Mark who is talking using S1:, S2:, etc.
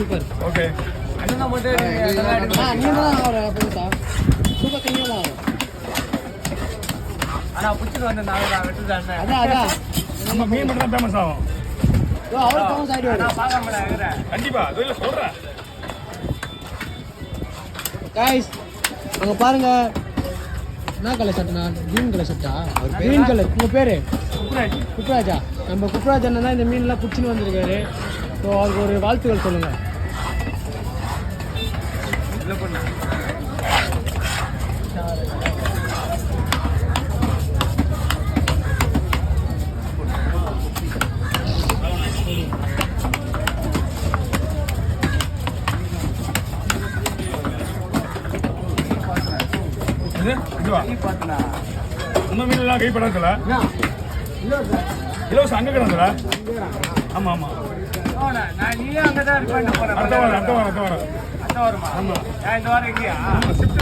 S1: Super.
S2: Okay.
S3: அண்ணா மட்டும்
S1: அண்ணன் தான் போகுதா சூப்பர் கம்மியாக
S3: ஆனால் பிடிச்சிட்டு வந்தேன் நான் வெட்டுதான்
S1: அதான்
S2: நம்ம மீன் மட்டும் தான் ஃபேமஸ் ஆகும்.
S1: அவரு ஃபேமஸ் ஆகிடுவாரு.
S3: நான் பார்க்காம இருக்கிறேன்.
S2: கண்டிப்பா அதுல சொல்றேன்.
S1: காய்ஸ் அங்கே பாருங்க என்ன கலர் ஷர்ட்னா க்ரீன் கலர் ஷர்ட்டா க்ரீன் கலர் உங்கள் பேர் குப்ராஜா நம்ம குப்ராஜ் அண்ணன் தான் இந்த மீன்லாம் பிடிச்சின்னு வந்திருக்காரு ஸோ அவருக்கு ஒரு வாழ்த்துக்கள் சொல்லுங்கள்
S3: இல்லை பண்ணா
S2: இதுவா
S3: பார்த்தா
S2: நம்ம மீன்லாம் கைப்படாதுல இலவசம் அங்கே கிடந்துல ஆமாம் ஆமாம்
S3: நான் நீயும் அங்கே தான் இருப்பேன் போகிறேன்.
S2: அடுத்த வாரம்
S3: அடுத்த வாரமா?
S2: ஆமாம்
S3: நான் இந்த வாரம் எங்கேயா?
S2: ஷிஃப்ட்